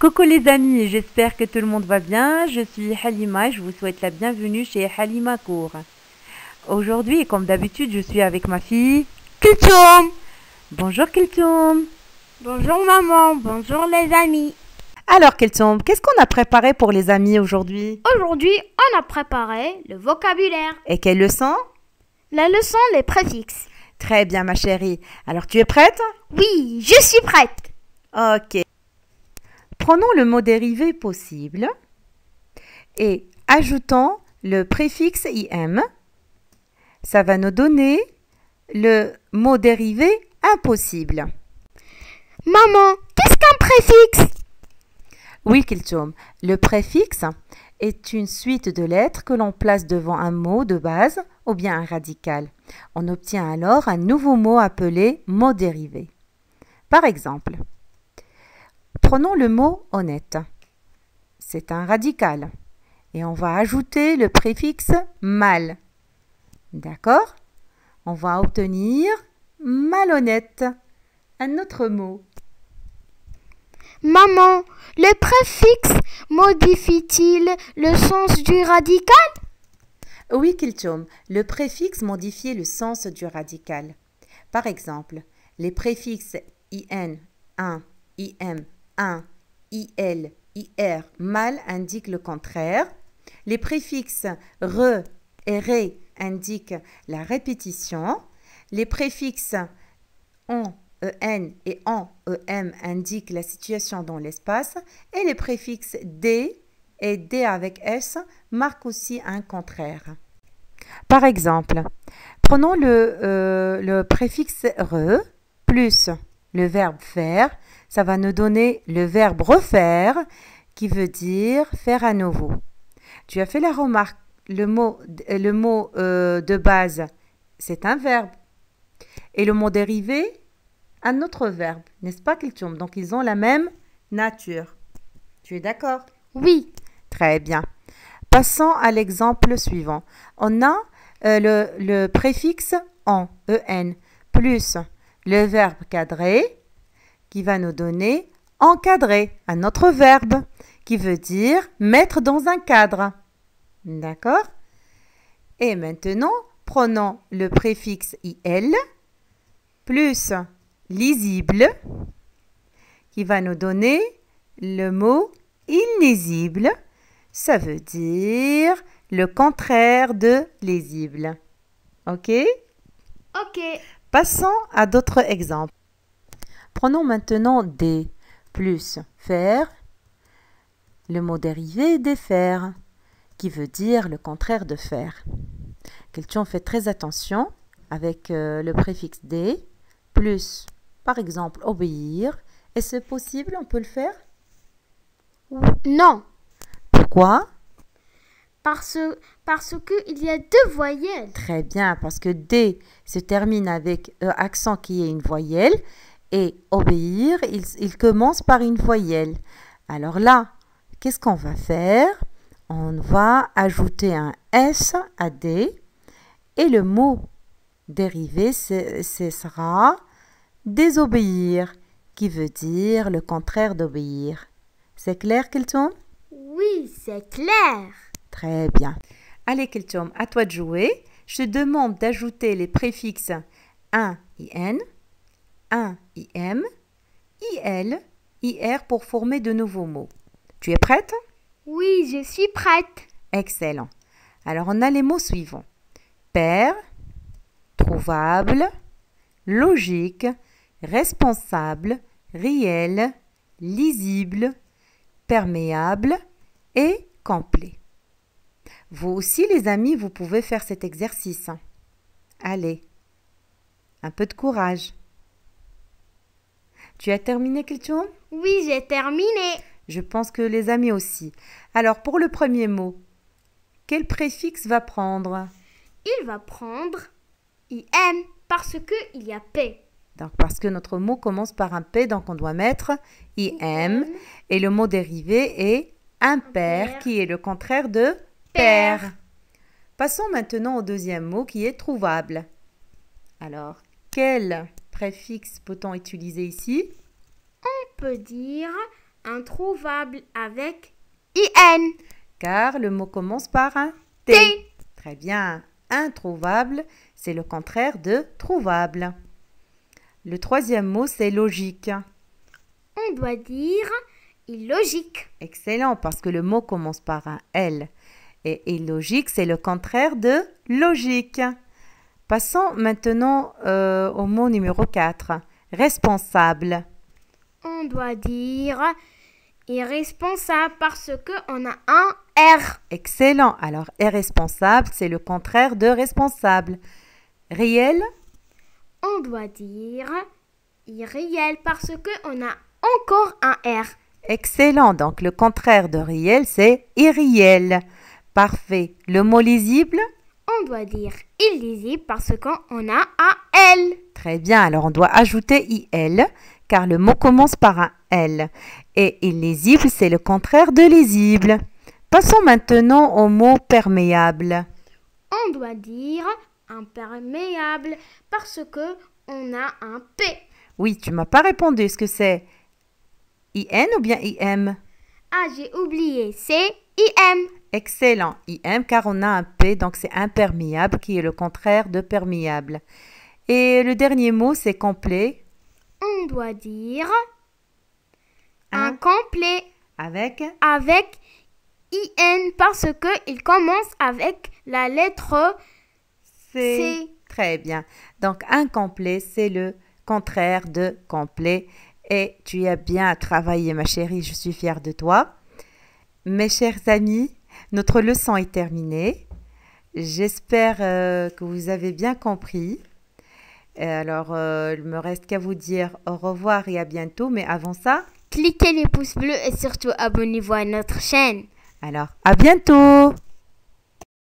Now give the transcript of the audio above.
Coucou les amis, j'espère que tout le monde va bien. Je suis Halima et je vous souhaite la bienvenue chez Halima Court. Aujourd'hui, comme d'habitude, je suis avec ma fille Kulthum. Bonjour Kulthum. Bonjour maman, bonjour les amis. Alors Kulthum, qu'est-ce qu'on a préparé pour les amis aujourd'hui? Aujourd'hui, on a préparé le vocabulaire. Et quelle leçon? La leçon, les préfixes. Très bien ma chérie. Alors tu es prête? Oui, je suis prête. Ok. Prenons le mot dérivé possible et ajoutons le préfixe im. Ça va nous donner le mot dérivé impossible. Maman, qu'est-ce qu'un préfixe? Oui, Kulthum, le préfixe est une suite de lettres que l'on place devant un mot de base ou bien un radical. On obtient alors un nouveau mot appelé mot dérivé. Par exemple, prenons le mot honnête. C'est un radical. Et on va ajouter le préfixe mal. D'accord? On va obtenir malhonnête. Un autre mot. Maman, le préfixe modifie-t-il le sens du radical? Oui, Kulthum, le préfixe modifie le sens du radical. Par exemple, les préfixes in, un, im, un, il, ir, mal indiquent le contraire. Les préfixes re et ré indiquent la répétition. Les préfixes on, en et en, em indiquent la situation dans l'espace. Et les préfixes d et d avec s marquent aussi un contraire. Par exemple, prenons le préfixe re plus le verbe faire. Ça va nous donner le verbe refaire qui veut dire faire à nouveau. Tu as fait la remarque, le mot de base, c'est un verbe. Et le mot dérivé, un autre verbe, n'est-ce pas Kulthum? Donc ils ont la même nature. Tu es d'accord? Oui. Très bien. Passons à l'exemple suivant. On a le préfixe en, plus le verbe cadrer qui va nous donner encadrer, un autre verbe qui veut dire mettre dans un cadre. D'accord? Et maintenant, prenons le préfixe il plus lisible qui va nous donner le mot illisible. Ça veut dire le contraire de lisible. Ok? Ok. Passons à d'autres exemples. Prenons maintenant des plus faire, le mot dérivé défaire, qui veut dire le contraire de faire. Kulthum fait très attention avec le préfixe des, plus, par exemple, obéir. Est-ce possible? On peut le faire? Non. Pourquoi? Parce que il y a deux voyelles. Très bien, parce que D se termine avec accent qui est une voyelle et obéir, il commence par une voyelle. Alors là, qu'est-ce qu'on va faire? On va ajouter un S à D et le mot dérivé, ce sera désobéir, qui veut dire le contraire d'obéir. C'est clair, Kulthum? Oui, c'est clair. Très bien. Allez, Kulthum, à toi de jouer. Je te demande d'ajouter les préfixes un, in, un, im, il, ir pour former de nouveaux mots. Tu es prête? Oui, je suis prête. Excellent. Alors, on a les mots suivants. Père, trouvable, logique, responsable, réel, lisible, perméable et complet. Vous aussi, les amis, vous pouvez faire cet exercice. Allez, un peu de courage. Tu as terminé, Kulthum? Oui, j'ai terminé. Je pense que les amis aussi. Alors, pour le premier mot, quel préfixe va prendre? Il va prendre im parce qu'il y a P. Donc, parce que notre mot commence par un P, donc on doit mettre im. Et le mot dérivé est impair, qui est le contraire de pair. Passons maintenant au deuxième mot qui est trouvable. Alors, quel préfixe peut-on utiliser ici? On peut dire Introuvable avec IN. Car le mot commence par un T. T. Très bien. Introuvable, c'est le contraire de trouvable. Le troisième mot, c'est logique. On doit dire illogique. Excellent, parce que le mot commence par un L. Et illogique, c'est le contraire de logique. Passons maintenant au mot numéro 4. Responsable. On doit dire irresponsable parce qu'on a un R. Excellent. Alors, irresponsable, c'est le contraire de responsable. Réel. On doit dire irréel parce qu'on a encore un R. Excellent. Donc, le contraire de réel, c'est irréel. Parfait. Le mot lisible. On doit dire illisible parce qu'on a un L. Très bien. Alors, on doit ajouter IL car le mot commence par un L. Et illisible, c'est le contraire de lisible. Passons maintenant au mot perméable. On doit dire imperméable parce qu'on a un P. Oui, tu m'as pas répondu. Est-ce que c'est IN ou bien IM? Ah, j'ai oublié. C'est IM. Excellent. IM car on a un P, donc c'est imperméable qui est le contraire de perméable. Et le dernier mot, c'est complet. On doit dire incomplet Avec IN parce qu'il commence avec la lettre C. Très bien. Donc, incomplet, c'est le contraire de complet. Et tu as bien travaillé, ma chérie. Je suis fière de toi. Mes chers amis, notre leçon est terminée. J'espère que vous avez bien compris. Alors, il me reste qu'à vous dire au revoir et à bientôt. Mais avant ça, cliquez les pouces bleus et surtout abonnez-vous à notre chaîne. alors à bientôt!